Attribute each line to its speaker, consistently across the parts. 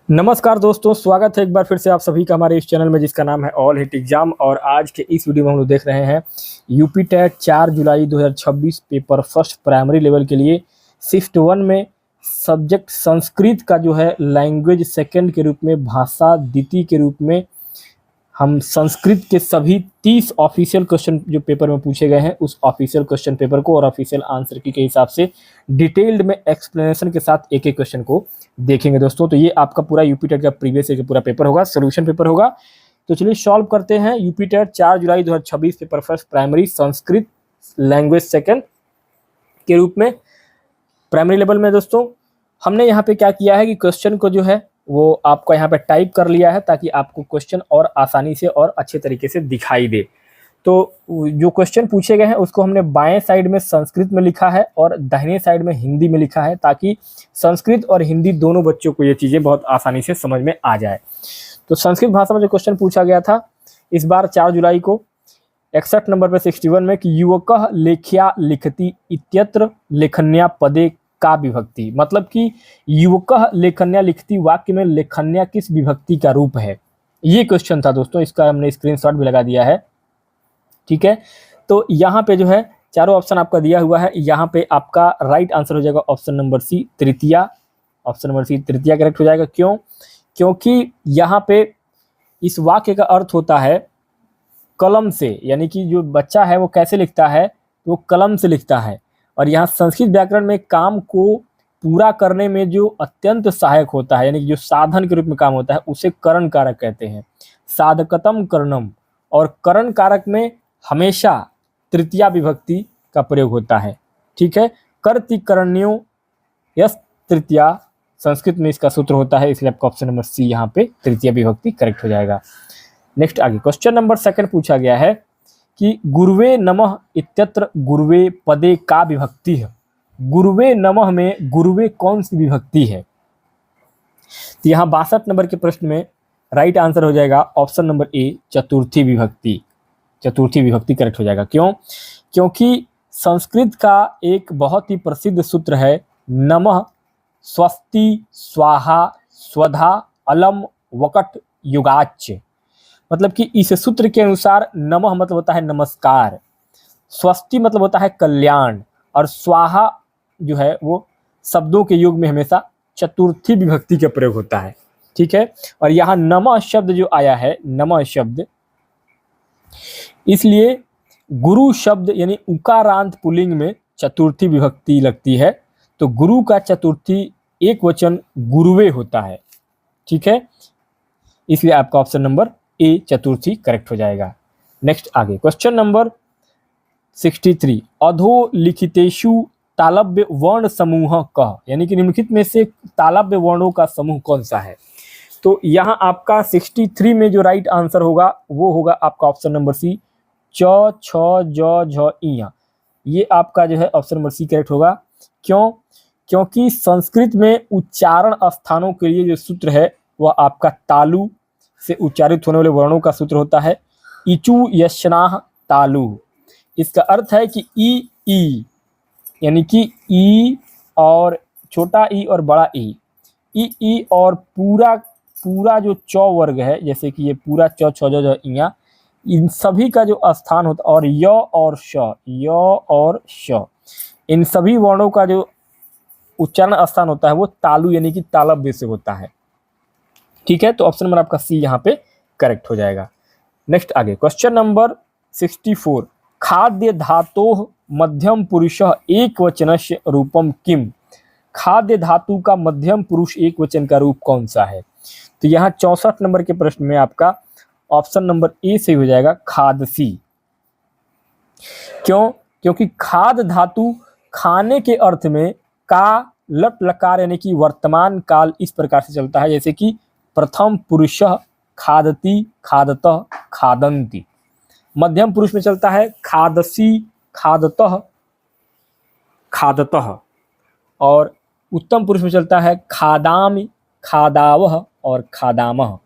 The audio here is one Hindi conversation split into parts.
Speaker 1: नमस्कार दोस्तों, स्वागत है एक बार फिर से आप सभी का हमारे इस चैनल में जिसका नाम है ऑल हिट एग्जाम। और आज के इस वीडियो में हम लोग देख रहे हैं यूपी टेट 4 जुलाई 2026 पेपर फर्स्ट प्राइमरी लेवल के लिए शिफ्ट 1 में सब्जेक्ट संस्कृत का जो है लैंग्वेज सेकंड के रूप में, भाषा द्वितीय के रूप में हम संस्कृत के सभी 30 ऑफिशियल क्वेश्चन जो पेपर में पूछे गए हैं उस ऑफिशियल क्वेश्चन पेपर को और ऑफिशियल आंसर की के हिसाब से डिटेल्ड में एक्सप्लेनेशन के साथ एक एक क्वेश्चन को देखेंगे दोस्तों। तो ये आपका पूरा यूपी टेट का प्रीवियस ईयर का पूरा पेपर होगा, सोल्यूशन पेपर होगा। तो चलिए सॉल्व करते हैं यूपी टेट 4 जुलाई 2026 paper first primary Sanskrit language second के रूप में प्राइमरी लेवल में। दोस्तों हमने यहाँ पे क्या किया है कि क्वेश्चन को जो है वो आपको यहाँ पे टाइप कर लिया है ताकि आपको क्वेश्चन और आसानी से और अच्छे तरीके से दिखाई दे। तो जो क्वेश्चन पूछे गए हैं उसको हमने बाएं साइड में संस्कृत में लिखा है और दाहिने साइड में हिंदी में लिखा है ताकि संस्कृत और हिंदी दोनों बच्चों को ये चीज़ें बहुत आसानी से समझ में आ जाए। तो संस्कृत भाषा में जो क्वेश्चन पूछा गया था इस बार 4 जुलाई को 61 नंबर पर 61 में कि युवकः लेख्या लिखति इत्यत्र लेखन्या पदे का विभक्ति, मतलब कि युवकः लेखन्या लिखती वाक्य में लेखन्या किस विभक्ति का रूप है, ये क्वेश्चन था दोस्तों। इसका हमने स्क्रीनशॉट भी लगा दिया है, ठीक है। तो यहाँ पे जो है चारों ऑप्शन आपका दिया हुआ है, यहाँ पे आपका राइट आंसर हो जाएगा ऑप्शन नंबर सी तृतीया। ऑप्शन नंबर सी तृतीया करेक्ट हो जाएगा। क्यों? क्योंकि यहाँ पे इस वाक्य का अर्थ होता है कलम से, यानी कि जो बच्चा है वो कैसे लिखता है, वो कलम से लिखता है। और यहाँ संस्कृत व्याकरण में काम को पूरा करने में जो अत्यंत सहायक होता है, यानी कि जो साधन के रूप में काम होता है, उसे करण कारक कहते हैं, साधकतम करणम। और करण कारक में हमेशा तृतीया विभक्ति का प्रयोग होता है, ठीक है। कर्ति करणियों यस तृतीया, संस्कृत में इसका सूत्र होता है, इसलिए आपका ऑप्शन नंबर सी यहाँ पे तृतीया विभक्ति करेक्ट हो जाएगा। नेक्स्ट आगे क्वेश्चन नंबर सेकंड पूछा गया है कि गुरुवे नमः इत्यत्र गुरुवे पदे का विभक्ति है। गुरुवे नमः में गुरुवे कौन सी विभक्ति है? तो यहाँ 62 नंबर के प्रश्न में राइट आंसर हो जाएगा ऑप्शन नंबर ए चतुर्थी विभक्ति। चतुर्थी विभक्ति करेक्ट हो जाएगा। क्यों? क्योंकि संस्कृत का एक बहुत ही प्रसिद्ध सूत्र है नमः स्वस्ति स्वाहा स्वधा अलम वकट युगाच, मतलब कि इस सूत्र के अनुसार नमः मतलब होता है नमस्कार, स्वस्ति मतलब होता है कल्याण, और स्वाहा जो है वो शब्दों के युग में हमेशा चतुर्थी विभक्ति का प्रयोग होता है, ठीक है। और यहाँ नमः शब्द जो आया है, नमः शब्द, इसलिए गुरु शब्द यानी उकारांत पुल्लिंग में चतुर्थी विभक्ति लगती है। तो गुरु का चतुर्थी एक वचन गुरुवे होता है, ठीक है। इसलिए आपका option number A Chaturthi correct हो जाएगा। नेक्स्ट आगे क्वेश्चन नंबर 63 अधोलिखितेषु तालव्य वर्ण समूह कह, यानी कि निम्नलिखित में से तालव्य वर्णों का समूह कौन सा है? तो यहाँ आपका 63 में जो राइट आंसर होगा वो होगा आपका ऑप्शन नंबर सी च छ ज झ इया। ये आपका जो है ऑप्शन नंबर सी करेक्ट होगा। क्यों? क्योंकि संस्कृत में उच्चारण स्थानों के लिए जो सूत्र है वह आपका तालु से उच्चारित होने वाले वर्णों का सूत्र होता है इचु यशनाह तालु। इसका अर्थ है कि ई यानी कि ई और छोटा ई और बड़ा ई और पूरा जो च वर्ग है, जैसे कि ये पूरा च छ ज इया, इन सभी का जो स्थान होता है, और य और श, इन सभी वर्णों का जो उच्चारण स्थान होता है वो तालु यानी कि तालव्य से होता है, ठीक है। तो ऑप्शन नंबर आपका सी यहाँ पे करेक्ट हो जाएगा। नेक्स्ट आगे क्वेश्चन नंबर 64 खाद्य धातोः मध्यम पुरुषः एक वचनस्य रूपम किम। खाद्य धातु का मध्यम पुरुष एक वचन का रूप कौन सा है? तो यहाँ 64 नंबर के प्रश्न में आपका ऑप्शन नंबर ए से हो जाएगा खादसी। क्यों? क्योंकि खाद धातु खाने के अर्थ में का लट लकार यानी कि वर्तमान काल इस प्रकार से चलता है, जैसे कि प्रथम पुरुषः खादति खादतः खादन्ति। मध्यम पुरुष में चलता है खादसी खादतः खादतः, और उत्तम पुरुष में चलता है खादामि खादावह और खादामह।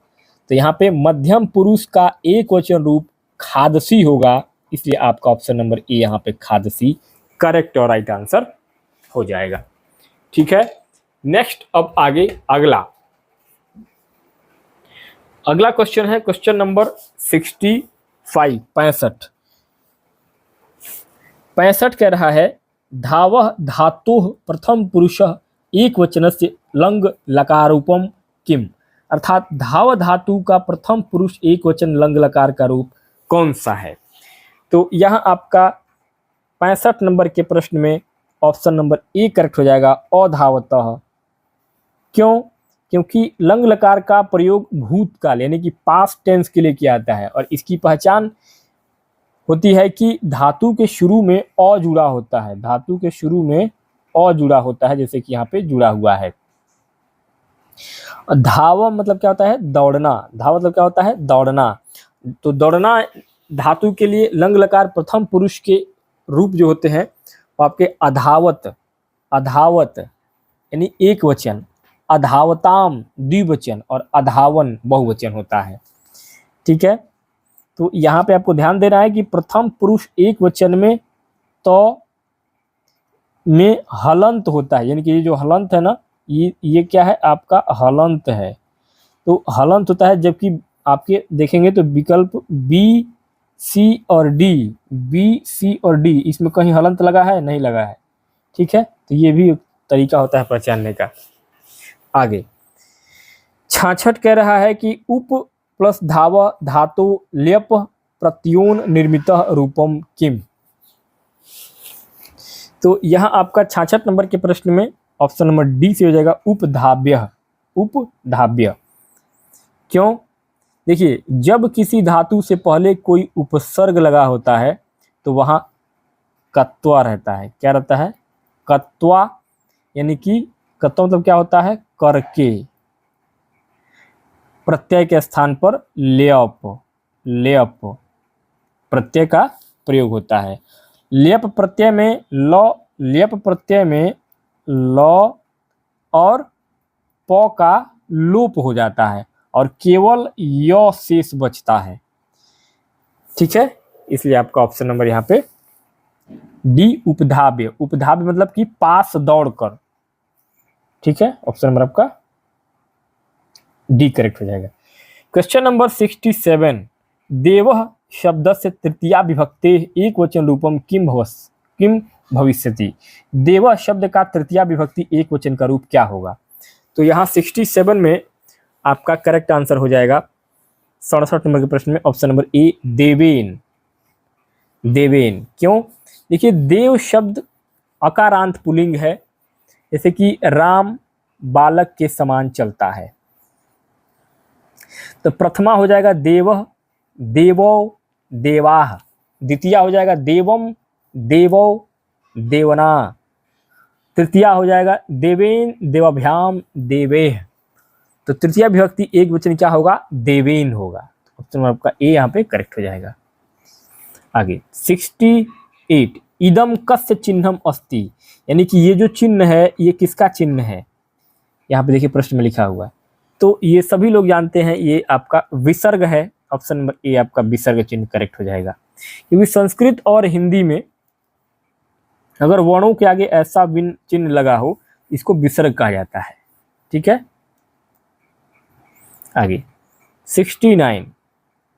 Speaker 1: तो यहाँ पे मध्यम पुरुष का एक वचन रूप खादसी होगा, इसलिए आपका ऑप्शन नंबर ए यहाँ पे खादसी करेक्ट और राइट आंसर हो जाएगा, ठीक है। नेक्स्ट अब आगे अगला अगला क्वेश्चन है क्वेश्चन नंबर 65 65 कह रहा है धावः धातुः प्रथम पुरुषः एक वचनस्य लंग लकारूपम किम। अर्थात धाव धातु का प्रथम पुरुष एक वचन लंग लकार का रूप कौन सा है। तो यहाँ आपका 65 नंबर के प्रश्न में ऑप्शन नंबर ए करेक्ट हो जाएगा, अधावतः। क्यों? क्योंकि लंग लकार का प्रयोग भूतकाल यानी कि पास्ट टेंस के लिए किया जाता है और इसकी पहचान होती है कि धातु के शुरू में अ जुड़ा होता है, धातु के शुरू में अ जुड़ा होता है, जैसे कि यहाँ पे जुड़ा हुआ है। धाव मतलब क्या होता है, दौड़ना। धाव मतलब क्या होता है, दौड़ना। तो दौड़ना धातु के लिए लंग लकार प्रथम पुरुष के रूप जो होते हैं वो आपके अधावत, अधावत यानी एक वचन, अधावताम द्विवचन और अधावन बहुवचन होता है। ठीक है, तो यहाँ पे आपको ध्यान देना है कि प्रथम पुरुष एक वचन में तो में हलंत होता है, यानी कि ये जो हलंत है ना, ये क्या है, आपका हलंत है। तो हलंत होता है, जबकि आपके देखेंगे तो विकल्प बी सी और डी, बी सी और डी इसमें कहीं हलंत लगा है, नहीं लगा है। ठीक है, तो ये भी तरीका होता है पहचानने का। आगे 66 कह रहा है कि उप प्लस धाव धातु ल्यप प्रत्योन निर्मित रूपम किम। तो यहाँ आपका 66 नंबर के प्रश्न में ऑप्शन नंबर डी से हो जाएगा उपधाव्य, उपधाव्य। क्यों? देखिए, जब किसी धातु से पहले कोई उपसर्ग लगा होता है तो वहाँ कत्वा रहता है। क्या रहता है? कत्वा, यानी कि कत्वा मतलब क्या होता है, करके। प्रत्यय के स्थान पर लेप, लेप प्रत्यय का प्रयोग होता है। लेप प्रत्यय में ल, लेप प्रत्यय में ल और प का लोप हो जाता है और केवल य शेष बचता है। ठीक है, इसलिए आपका ऑप्शन नंबर यहाँ पे डी उपधाव्य। उपधाव्य मतलब कि पास दौड़कर। ठीक है, ऑप्शन नंबर आपका डी करेक्ट हो जाएगा। क्वेश्चन नंबर 67 देवः शब्द से तृतीया विभक्ते एक वचन रूपम किम भविष्यति। देवः शब्द का तृतीया विभक्ति एक वचन का रूप क्या होगा। तो यहाँ 67 में आपका करेक्ट आंसर हो जाएगा 67 नंबर के प्रश्न में option number A Deven, Deven. क्यों? देखिए, देव शब्द अकारांत पुल्लिंग है, जैसे कि राम बालक के समान चलता है। तो प्रथमा हो जाएगा देवः, देवो, देवाः। द्वितीया हो जाएगा देवम, देवो, देवना। तृतीया हो जाएगा देवेन, देवाभ्याम, देवेह। तो तृतीया विभक्ति एक वचन क्या होगा, देवेन होगा। ऑप्शन आपका ए यहाँ पे करेक्ट हो जाएगा। आगे 68 इदम कस्य चिन्हम अस्ति, यानी कि ये जो चिन्ह है ये किसका चिन्ह है। यहाँ पे देखिए प्रश्न में लिखा हुआ है, तो ये सभी लोग जानते हैं ये आपका विसर्ग है। ऑप्शन नंबर ए आपका विसर्ग चिन्ह करेक्ट हो जाएगा, क्योंकि संस्कृत और हिंदी में अगर वर्णों के आगे ऐसा चिन्ह लगा हो इसको विसर्ग कहा जाता है। ठीक है, आगे 69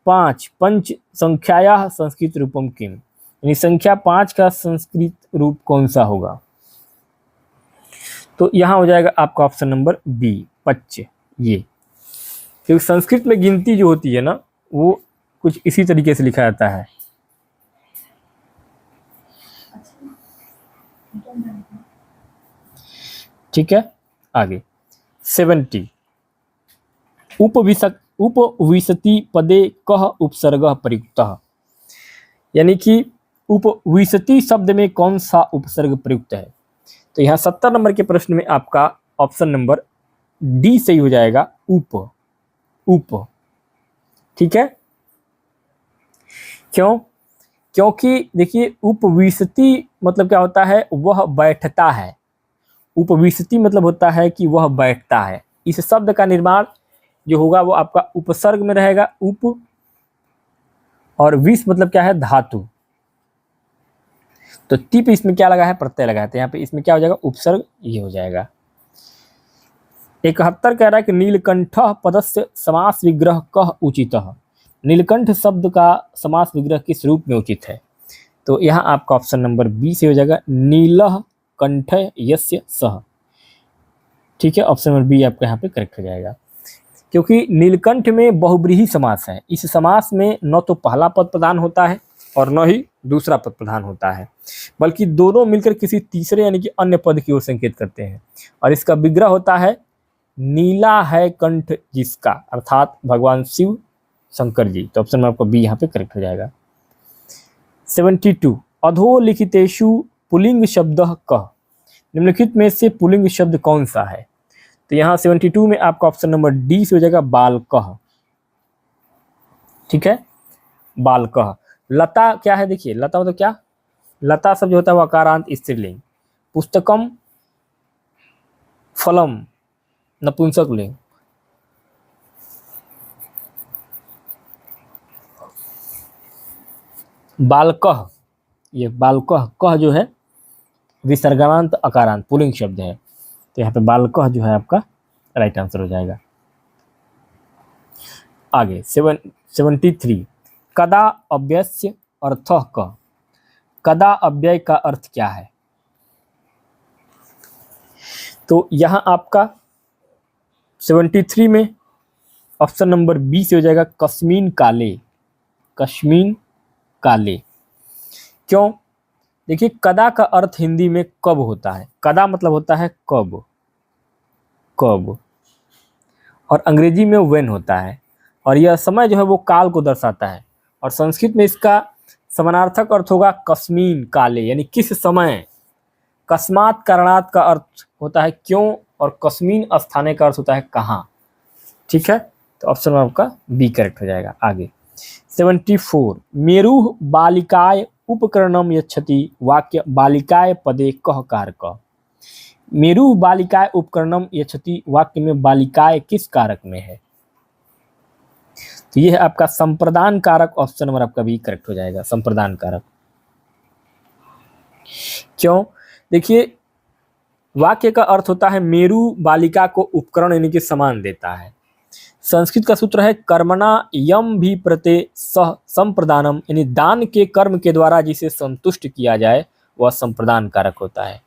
Speaker 1: 5 पंच संख्याया संस्कृत रूपम किम, यानी संख्या 5 का संस्कृत रूप कौन सा होगा। तो यहाँ हो जाएगा आपका ऑप्शन नंबर बी पच्च। ये क्योंकि संस्कृत में गिनती जो होती है ना वो कुछ इसी तरीके से लिखा जाता है। ठीक है, आगे 70 उपविशति पदे कह उपसर्ग प्रयुक्त, यानी कि उपविशति शब्द में कौन सा उपसर्ग प्रयुक्त है। तो यहाँ 70 नंबर के प्रश्न में आपका ऑप्शन नंबर डी सही हो जाएगा, उप, उप। ठीक है, क्यों? क्योंकि देखिए उपविशति मतलब क्या होता है, वह बैठता है। उपविशति मतलब होता है कि वह बैठता है। इस शब्द का निर्माण जो होगा वो आपका उपसर्ग में रहेगा, उप, और विष मतलब क्या है, धातु। तो टिप इसमें क्या लगा है, प्रत्यय लगा है, तो यहाँ पे इसमें क्या हो जाएगा, उपसर्ग ये हो जाएगा। 71 कह रहा है कि नीलकंठ पदस्य समास विग्रह कह उचितः। नीलकंठ शब्द का समास विग्रह किस रूप में उचित है? तो यहाँ आपका ऑप्शन नंबर बी से हो जाएगा, नीलः कंठ यस्य सह। ठीक है, ऑप्शन नंबर बी आपका यहाँ पे करेक्ट हो जाएगा, क्योंकि नीलकंठ में बहुब्रीहि समास है। इस समास में न तो पहला पद प्रधान होता है और न ही दूसरा पद प्रधान होता है, बल्कि दोनों मिलकर किसी तीसरे यानी कि अन्य पद की ओर संकेत करते हैं। और इसका विग्रह होता है नीला है कंठ जिसका, अर्थात भगवान शिव शंकर जी। तो ऑप्शन में आपको बी यहाँ पे करेक्ट हो जाएगा। 72 अधोलिखितेषु पुल्लिंग शब्द कः। निम्नलिखित में से पुल्लिंग शब्द कौन सा है? तो यहाँ 72 में आपका ऑप्शन नंबर डी से हो जाएगा, बालकः। ठीक है, बालकः। लता क्या है? देखिए, लता मतलब क्या? लता शब्द जो होता है वो अकारांत स्त्रीलिंग। पुस्तकम फलम नपुंसक लिंग। बालकः, ये बालकः कह जो है विसर्गांत अकारांत पुल्लिंग शब्द है, तो यहाँ पे बालकः जो है आपका राइट आंसर हो जाएगा। आगे 73 कदा अव्ययस्य अर्थः कः। कदा अव्यय का अर्थ क्या है? तो यहाँ आपका 73 में ऑप्शन नंबर बी से हो जाएगा, कस्मीन काले। कस्मीन काले। क्यों? देखिए, कदा का अर्थ हिंदी में कब होता है। कदा मतलब होता है कब, कब, और अंग्रेजी में व्हेन होता है, और यह समय जो है वो काल को दर्शाता है। और संस्कृत में इसका समानार्थक अर्थ होगा कस्मीन काले, यानी किस समय। कस्मात कारणात का अर्थ होता है क्यों, और कस्मीन स्थाने का अर्थ होता है कहाँ। ठीक है, तो ऑप्शन में आपका बी करेक्ट हो जाएगा। आगे 74 मेरुः बालिकाय उपकरणम यच्छति। वाक्य बालिकाय पदे कः कारक। मेरु बालिकाय उपकरणम यच्छति वाक्य में बालिकाय किस कारक में है? तो यह है आपका संप्रदान कारक। ऑप्शन नंबर आपका बी करेक्ट हो जाएगा, संप्रदान कारक। क्यों? देखिए, वाक्य का अर्थ होता है मेरु बालिका को उपकरण यानी कि सामान देता है। संस्कृत का सूत्र है कर्मणा यम भी प्रत्यय सह संप्रदानम, यानी दान के कर्म के द्वारा जिसे संतुष्ट किया जाए वह संप्रदान कारक होता है।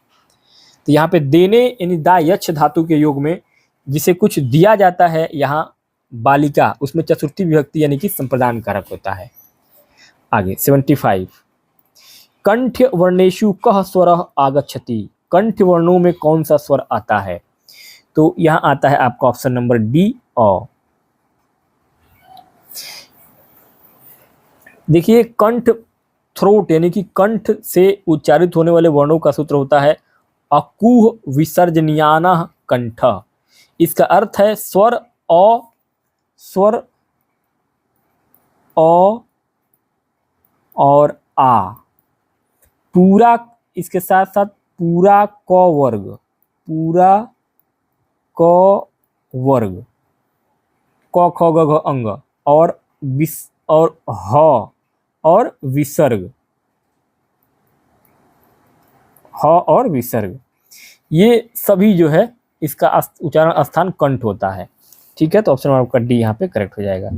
Speaker 1: तो यहाँ पे देने यानी दा यक्ष धातु के योग में जिसे कुछ दिया जाता है, यहाँ बालिका, उसमें चतुर्थी विभक्ति यानी कि संप्रदान कारक होता है। आगे 75 कंठ वर्णेषु कः स्वरः आगच्छति। कंठ वर्णों में कौन सा स्वर आता है? तो यहाँ आता है आपका ऑप्शन नंबर डी अ। देखिए, कंठ थ्रोट यानी कि कंठ से उच्चारित होने वाले वर्णों का सूत्र होता है अकुह विसर्जनीयानः कंठ। इसका अर्थ है स्वर अ, स्वर अ और आ, पूरा इसके साथ साथ पूरा क वर्ग, पूरा क वर्ग, क ख ग घ अंग और विस और ह और विसर्ग, ह और विसर्ग, ये सभी जो है इसका उच्चारण स्थान कंठ होता है। ठीक है, तो ऑप्शन आपका डी यहाँ पे करेक्ट हो जाएगा।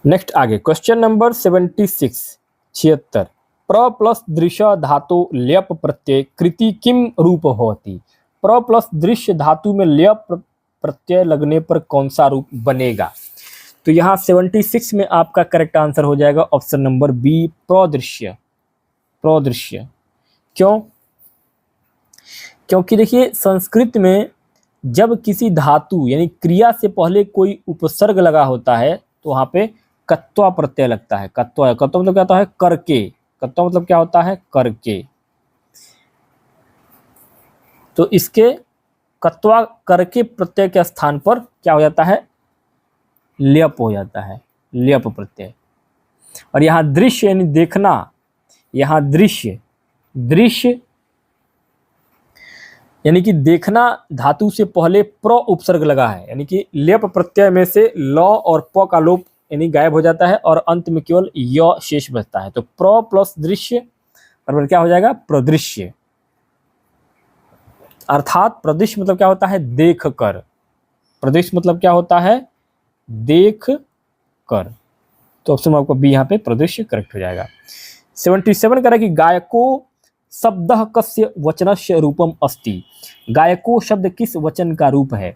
Speaker 1: नेक्स्ट आगे क्वेश्चन नंबर 76 76 प्र प्लस दृश्य धातु ल्यप प्रत्यय कृति किम रूप होती। प्र प्लस दृश्य धातु में ल्यप प्रत्यय लगने पर कौन सा रूप बनेगा? तो यहाँ 76 में आपका करेक्ट आंसर हो जाएगा ऑप्शन नंबर बी, प्रदृश्य। प्रदृश्य। क्यों? क्योंकि देखिए, संस्कृत में जब किसी धातु यानी क्रिया से पहले कोई उपसर्ग लगा होता है तो वहां पे कत्वा प्रत्यय लगता है। कत्वा, कत्वा मतलब क्या होता है? करके। कत्वा मतलब क्या होता है? करके। तो इसके कत्वा करके प्रत्यय के स्थान पर क्या हो जाता है? ल्यप हो जाता है, ल्यप प्रत्यय। और यहाँ दृश्य यानी देखना, यहाँ दृश्य, दृश्य यानी कि देखना धातु से पहले प्र उपसर्ग लगा है, यानी कि ल्यप प्रत्यय में से ल और प का लोप यानी गायब हो जाता है और अंत में केवल य शेष बचता है। तो प्र प्लस दृश्य बराबर क्या हो जाएगा? प्रदृश्य। अर्थात प्रदृश्य मतलब क्या होता है, देख कर। प्रदृश्य मतलब क्या होता है, देख कर। तो ऑप्शन आपको बी यहाँ पे प्रदृश्य करेक्ट हो जाएगा। 77 कह रहा है कि गायको शब्द कस्य वचनस्य रूपम अस्ति। गायको शब्द किस वचन का रूप है?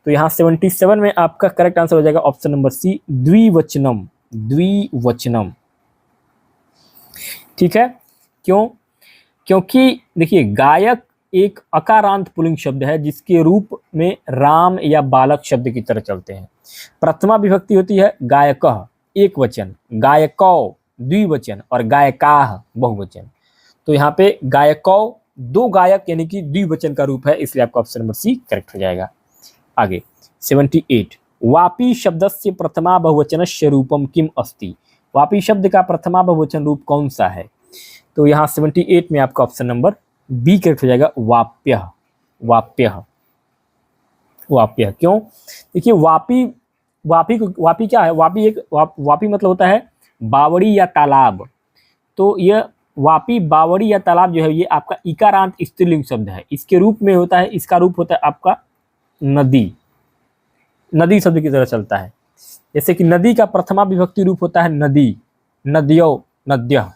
Speaker 1: तो यहाँ 77 में आपका करेक्ट आंसर हो जाएगा ऑप्शन नंबर सी, द्विवचनम। द्विवचनम, ठीक है। क्यों? क्योंकि देखिए गायक एक अकारांत पुल्लिंग शब्द है जिसके रूप में राम या बालक शब्द की तरह चलते हैं। प्रथमा विभक्ति होती है गायकः एक वचन, गायकौ द्विवचन और गायकाः बहुवचन। तो यहाँ पे गायकौ दो गायक यानी कि द्विवचन का रूप है, इसलिए आपका ऑप्शन नंबर सी करेक्ट हो जाएगा। आगे 78, वापी शब्दस्य प्रथमा बहुवचनस्य रूपम किम अस्ति। वापी शब्द का प्रथमा बहुवचन रूप कौन सा है? तो यहाँ 78 में आपका ऑप्शन नंबर बी करेक्ट हो जाएगा, वाप्यः। वाप्यः, वाप्यः। क्यों? देखिए वापी क्या है, वापी मतलब होता है बावड़ी या तालाब। तो यह वापी बावड़ी या तालाब जो है ये आपका इकारांत स्त्रीलिंग शब्द है। इसके रूप में होता है, इसका रूप होता है आपका नदी। नदी शब्द की तरह चलता है। जैसे कि नदी का प्रथमा विभक्ति रूप होता है नदी, नद्यो, नद्यः।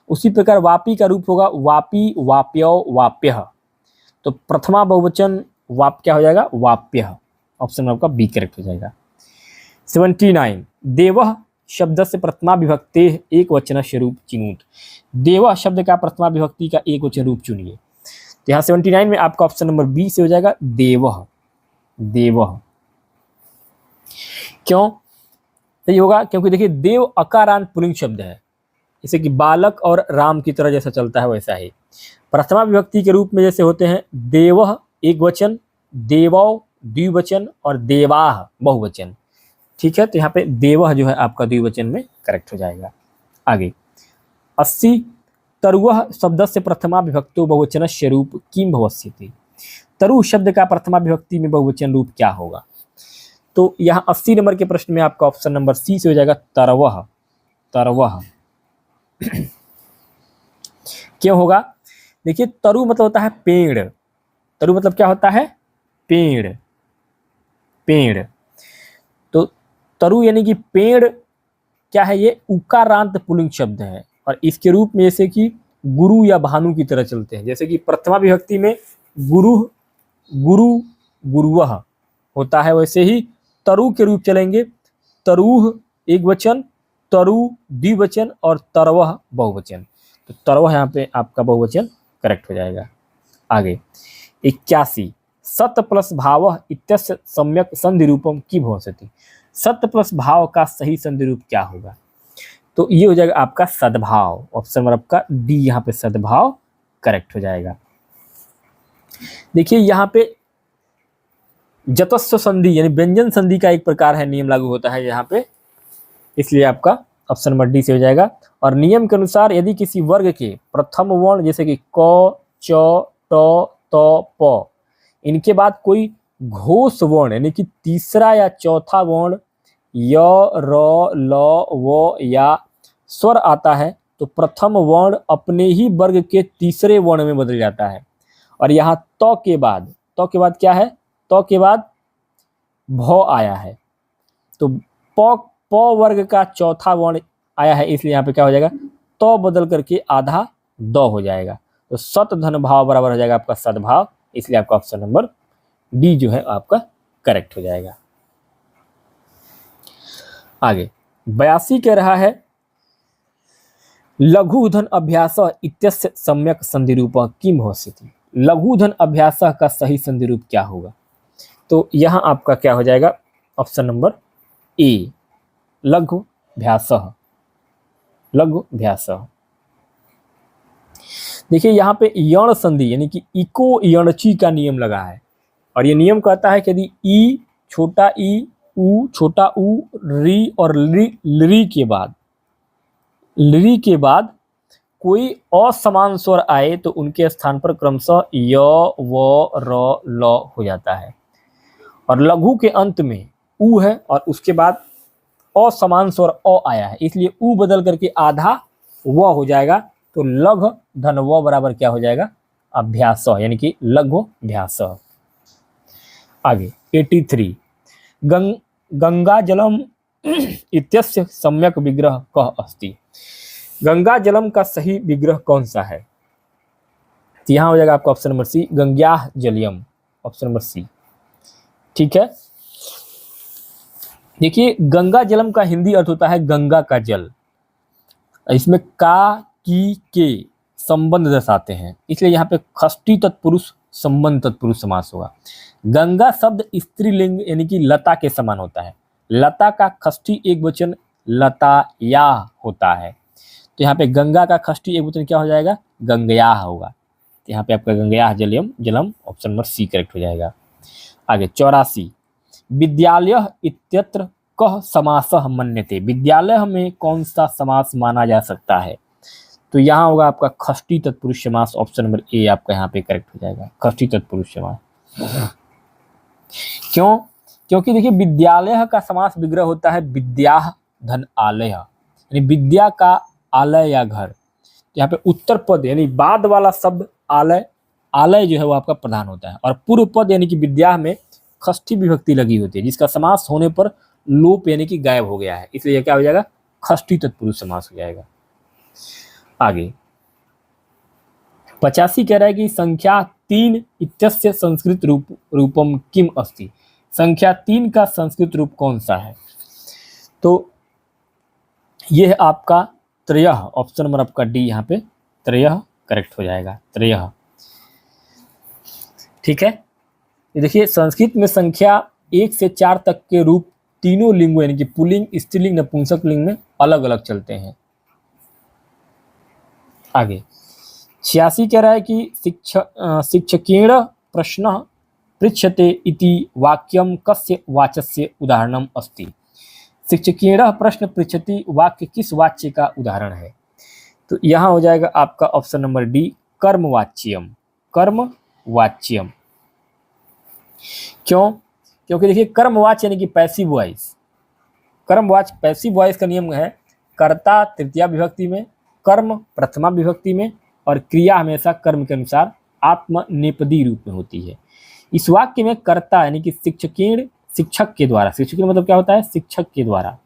Speaker 1: उसी प्रकार वापी का रूप होगा वापी, वाप्यो, वाप्यः। तो प्रथमा बहुवचन वाप क्या हो जाएगा, वाप्यः। ऑप्शन आपका बी करेक्ट हो जाएगा। 79, देवः शब्द से प्रथमा विभक्ते एक वचन रूप चिनुत। देवः शब्द का प्रथमा विभक्ति का एक वचन रूप चुनिए। तो यहाँ 79 में आपका ऑप्शन नंबर बी से हो जाएगा, देवः। देवः, क्यों सही होगा? क्योंकि देखिए देव अकारांत पुल्लिंग शब्द है, जैसे कि बालक और राम की तरह जैसा चलता है वैसा ही। प्रथमा विभक्ति के रूप में जैसे होते हैं देवः एक वचन, देवौ द्विवचन और देवाः बहुवचन, ठीक है। तो यहाँ पे देवः जो है आपका द्विवचन में करेक्ट हो जाएगा। आगे 80, तरुवः शब्द से प्रथमा विभक्तो बहुवचनस्य रूप किम भविष्यति। तरु शब्द का प्रथमा विभक्ति में बहुवचन रूप क्या होगा? तो यहाँ 80 नंबर के प्रश्न में आपका ऑप्शन नंबर सी से हो जाएगा, तरवः। तरवः क्यों होगा? देखिए तरु मतलब होता है पेड़। तरु मतलब क्या होता है, पेड़। पेड़, तो तरु यानी कि पेड़ क्या है, ये उकारांत पुल्लिंग शब्द है और इसके रूप में जैसे कि गुरु या भानु की तरह चलते हैं। जैसे कि प्रथमा विभक्ति में गुरु, गुरु, गुरुवः होता है, वैसे ही तरु के रूप चलेंगे तरुः एक वचन, तरु द्विवचन और तरवः बहुवचन। तो तरवः यहाँ पे आपका बहुवचन करेक्ट हो जाएगा। आगे 81, सत प्लस भावः इत्यस्य सम्यक संधि रूपम की भविष्यति। सत प्लस भाव का सही संधि रूप क्या होगा? तो ये हो जाएगा आपका सद्भाव। ऑप्शन नंबर आपका डी यहाँ पे सद्भाव करेक्ट हो जाएगा। देखिए यहाँ पे जतस्व संधि यानी व्यंजन संधि का एक प्रकार है, नियम लागू होता है यहाँ पे, इसलिए आपका ऑप्शन नंबर डी से हो जाएगा। और नियम के अनुसार यदि किसी वर्ग के प्रथम वर्ण जैसे कि क, च, ट, त, प इनके बाद कोई घोष वर्ण यानी कि तीसरा या चौथा वर्ण य, र, ल, व या स्वर आता है तो प्रथम वर्ण अपने ही वर्ग के तीसरे वर्ण में बदल जाता है। और यहाँ त के बाद क्या है, त के बाद भ आया है तो प वर्ग का चौथा वर्ण आया है, इसलिए यहाँ पे क्या हो जाएगा, तो बदल करके आधा द हो जाएगा। तो सत धन भाव बराबर हो जाएगा आपका सद्भाव, इसलिए आपका ऑप्शन नंबर डी जो है आपका करेक्ट हो जाएगा। आगे 82 कह रहा है लघुधन अभ्यास इत्यस्य सम्यक संधि रूप किम भविष्यति। लघुधन अभ्यास का सही संधि रूप क्या होगा? तो यहाँ आपका क्या हो जाएगा, ऑप्शन नंबर ए लघुभ्यासः। लघुभ्यासः, देखिए यहाँ पे यण संधि यानी कि इको यणची का नियम लगा है और ये नियम कहता है कि यदि ई छोटा ई, उ छोटा उ, री और ली के बाद कोई असमान स्वर आए तो उनके स्थान पर क्रमशः य, व, र, ल हो जाता है। और लघु के अंत में उ है और उसके बाद असमान स्वर अ आया है, इसलिए उ बदल करके आधा व हो जाएगा। तो लघ धन व बराबर क्या हो जाएगा, अभ्यास यानी कि लघ्वाभ्यास। आगे 83 गंगा जलम इत्यस्य सम्यक विग्रह कः अस्ति। गंगा जलम का सही विग्रह कौन सा है? तो यहां हो जाएगा आपका ऑप्शन नंबर सी, गंग्याः जलियम, ऑप्शन नंबर सी। ठीक है, देखिए गंगा जलम का हिंदी अर्थ होता है गंगा का जल। इसमें का, की, के संबंध दर्शाते हैं, इसलिए यहाँ पे षष्ठी तत्पुरुष संबंध तत्पुरुष समास होगा। गंगा शब्द स्त्रीलिंग यानी कि लता के समान होता है। लता का षष्ठी एक वचन लताया होता है, तो यहाँ पे गंगा का षष्ठी एक वचन क्या हो जाएगा? गंगया होगा। तो यहाँ पे आपका गंगया जलियम जलम, ऑप्शन नंबर सी करेक्ट हो जाएगा। आगे 84 विद्यालय इत्यत्र कः समासः मन्यते। विद्यालय में कौन सा समास माना जा सकता है? तो यहाँ होगा आपका षष्ठी तत्पुरुष समास, ऑप्शन नंबर ए आपका यहाँ पे करेक्ट हो जाएगा, षष्ठी तत्पुरुष समास। क्यों? क्योंकि देखिए विद्यालय का समास विग्रह होता है विद्याः धन आलय, यानी विद्या का आलय या घर। यहाँ पे उत्तर पद यानी बाद वाला शब्द आलय, आलय जो है वो आपका प्रधान होता है, और पूर्व पद यानी कि विद्या में षष्ठी विभक्ति लगी होती है, जिसका समास होने पर लोप यानी कि गायब हो गया है, इसलिए क्या हो जाएगा? षष्ठी तत्पुरुष समास हो जाएगा। आगे 85 कह रहा है कि संख्या 3 इत्यस्य संस्कृत रूपम किम अस्ति। संख्या 3 का संस्कृत रूप कौन सा है? तो यह आपका त्रयः, ऑप्शन नंबर आपका डी यहाँ पे त्रयः करेक्ट हो जाएगा, त्रयः। ठीक है, ये देखिए संस्कृत में संख्या 1 से 4 तक के रूप तीनों लिंगों यानी कि पुल्लिंग, स्त्रीलिंग, नपुंसक लिंग में अलग अलग चलते हैं। आगे 86 कह रहा है कि शिक्षकेण प्रश्न पृच्छते इति वाक्यम कस्य वाच्यस्य उदाहरणम अस्ति। शिक्षकेण प्रश्न पृच्छति वाक्य किस वाच्य का उदाहरण है? तो यहाँ हो जाएगा आपका ऑप्शन नंबर डी कर्मवाच्यम, कर्मवाच्यम। क्यों? क्योंकि देखिए कर्मवाच्य यानी कि पैसिव वॉइस, कर्मवाच्य पैसिव वॉइस का नियम है कर्ता तृतीया विभक्ति में, कर्म प्रथमा विभक्ति में, और क्रिया हमेशा कर्म के अनुसार आत्मनेपदी रूप में होती है। इस वाक्य में कर्ता यानी कि शिक्षकेण, शिक्षक के द्वारा, शिक्षक मतलब क्या होता है? शिक्षक के द्वारा,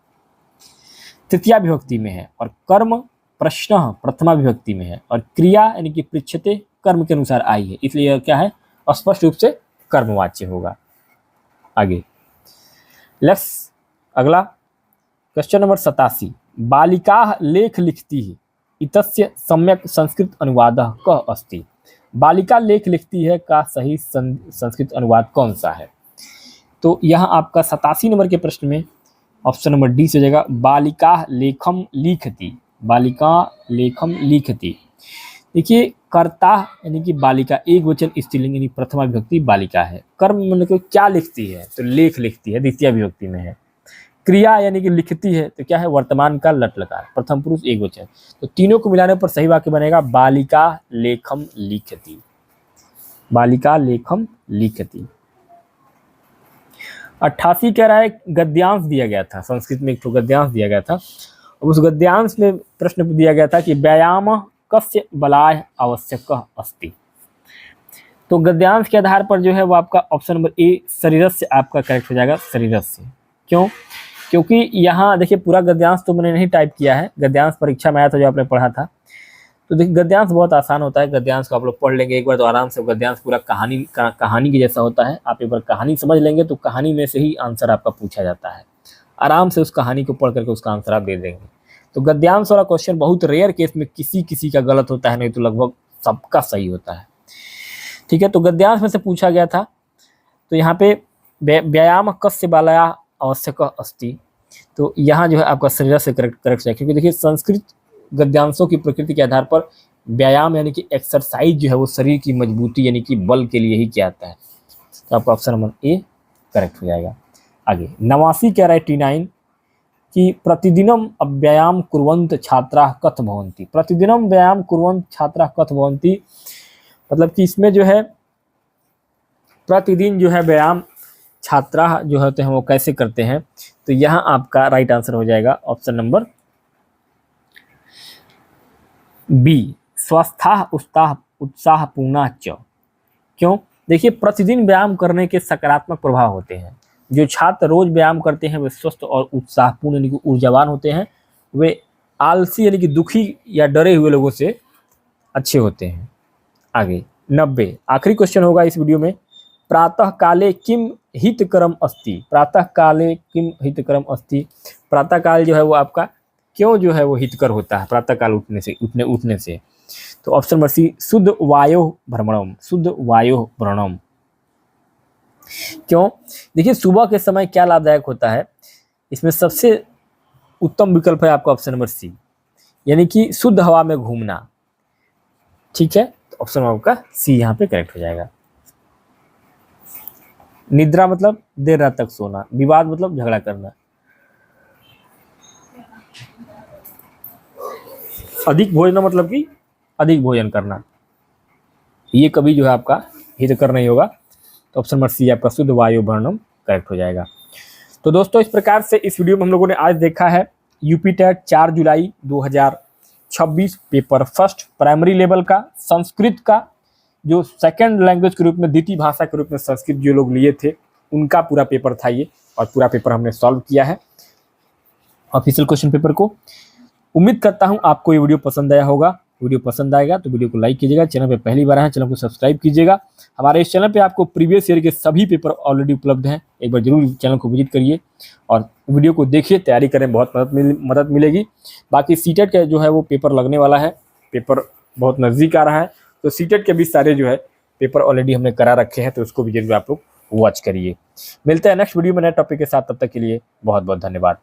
Speaker 1: तृतीया विभक्ति में है, और कर्म प्रश्न प्रथमा विभक्ति में है, और क्रिया यानी कि पृच्छते कर्म के अनुसार आई है, इसलिए क्या है? स्पष्ट रूप से कर्मवाच्य होगा। आगे लेट्स अगला क्वेश्चन नंबर 87 बालिका लेख लिखती है इतस्य सम्यक संस्कृत अनुवादः कः अस्ति। बालिका लेख लिखती है का सही संस्कृत अनुवाद कौन सा है? तो यहाँ आपका 87 नंबर के प्रश्न में ऑप्शन नंबर डी से हो जाएगा बालिका लेखम लिखती, बालिका लेखम लिखती। देखिए कर्ता यानी कि बालिका एक वचन स्त्रीलिंग यानी प्रथमा विभक्ति बालिका है। कर्म मतलब क्या लिखती है? तो लेख लिखती है, द्वितीय विभक्ति में है। क्रिया यानी कि लिखती है, तो क्या है? वर्तमान का लट लकार, प्रथम पुरुष एक वचन। तो तीनों को मिलाने पर सही वाक्य बनेगा बालिका लेखम लिखती, बालिका लेखम लिखती। 88 कह रहा है गद्यांश दिया गया था, संस्कृत में एक तो गद्यांश दिया गया था, और उस गद्यांश में प्रश्न दिया गया था कि व्यायाम कस्य बलाय आवश्यक अस्ति। तो गद्यांश के आधार पर जो है वो आपका ऑप्शन नंबर ए शरीरस्य आपका करेक्ट हो जाएगा, शरीरस्य। क्यों? क्योंकि यहाँ देखिए पूरा गद्यांश तो मैंने नहीं टाइप किया है, गद्यांश परीक्षा में आया था जो आपने पढ़ा था। तो देखिए गद्यांश बहुत आसान होता है, गद्यांश को आप लोग पढ़ लेंगे एक बार तो आराम से। गद्यांश पूरा कहानी के जैसा होता है, आप एक बार कहानी समझ लेंगे तो कहानी में से ही आंसर आपका पूछा जाता है। आराम से उस कहानी को पढ़ करके उसका आंसर आप दे देंगे। तो गद्यांश वाला क्वेश्चन बहुत रेयर केस में किसी का गलत होता है, नहीं तो लगभग सबका सही होता है। ठीक है, तो गद्यांश में से पूछा गया था। तो यहाँ पे व्यायाम कस्य बालया आवश्यक अस्ति, तो यहाँ जो है आपका शरीर से करेक्ट है। क्योंकि देखिए संस्कृत गद्यांशों की प्रकृति के आधार पर व्यायाम यानी कि एक्सरसाइज जो है वो शरीर की मजबूती यानी कि बल के लिए ही किया जाता है। तो आपका ऑप्शन नंबर ए करेक्ट हो जाएगा। आगे 89 कह रहा है 89 कि प्रतिदिनम व्यायाम कुर्वन्त छात्रा कथ भवन्ति। प्रतिदिनम व्यायाम कुर्वन्त छात्रा कथ भवन्ति मतलब कि इसमें जो है प्रतिदिन जो है व्यायाम छात्रा जो होते हैं वो कैसे करते हैं। तो यहाँ आपका राइट आंसर हो जाएगा ऑप्शन नंबर बी स्वस्था उत्साहपूर्णाच। क्यों? देखिए, प्रतिदिन व्यायाम करने के सकारात्मक प्रभाव होते हैं। जो छात्र रोज व्यायाम करते हैं वे स्वस्थ और उत्साहपूर्ण यानी कि ऊर्जावान होते हैं। वे आलसी यानी कि दुखी या डरे हुए लोगों से अच्छे होते हैं। आगे 90 आखिरी क्वेश्चन होगा इस वीडियो में। प्रातः काले किम हितकरम अस्ति। प्रातः काले किम हितकरम अस्ति। प्रातः काल जो है वो आपका क्यों जो है वो हितकर होता है प्रातः काल उठने से। तो ऑप्शन नंबर सी, शुद्ध वायु भ्रमणम। शुद्ध वायु भ्रमणम। क्यों? देखिए, सुबह के समय क्या लाभदायक होता है, इसमें सबसे उत्तम विकल्प है आपका ऑप्शन नंबर सी, यानी कि शुद्ध हवा में घूमना। ठीक है, तो ऑप्शन आपका सी यहाँ पे करेक्ट हो जाएगा। निद्रा मतलब देर रात तक सोना, विवाद मतलब झगड़ा करना, अधिक भोजन मतलब कि अधिक भोजन करना, ये कभी जो है आपका हितकर नहीं होगा। तो ऑप्शन नंबर सी आपका शुद्ध वायु भ्रमणम करेक्ट हो जाएगा। तो दोस्तों, इस प्रकार से इस वीडियो में हम लोगों ने आज देखा है यूपी टेट 4 जुलाई 2026 पेपर फर्स्ट प्राइमरी लेवल का संस्कृत का, जो सेकंड लैंग्वेज के रूप में, द्वितीय भाषा के रूप में संस्कृत जो लोग लिए थे उनका पूरा पेपर था ये, और पूरा पेपर हमने सॉल्व किया है ऑफिशियल क्वेश्चन पेपर को। उम्मीद करता हूं आपको ये वीडियो पसंद आया होगा। वीडियो पसंद आएगा तो वीडियो को लाइक कीजिएगा, चैनल पे पहली बार आए हैं चैनल को सब्सक्राइब कीजिएगा। हमारे इस चैनल पे आपको प्रीवियस ईयर के सभी पेपर ऑलरेडी उपलब्ध हैं, एक बार जरूर चैनल को विजिट करिए और वीडियो को देखिए, तैयारी करें, बहुत मदद मिलेगी। बाकी सीटेट का जो है वो पेपर लगने वाला है, पेपर बहुत नज़दीक आ रहा है, तो सीटेट के भी सारे जो है पेपर ऑलरेडी हमने करा रखे हैं, तो उसको भी जरूर आप लोग वॉच करिए। मिलते हैं नेक्स्ट वीडियो में नए टॉपिक के साथ, तब तक के लिए बहुत बहुत धन्यवाद।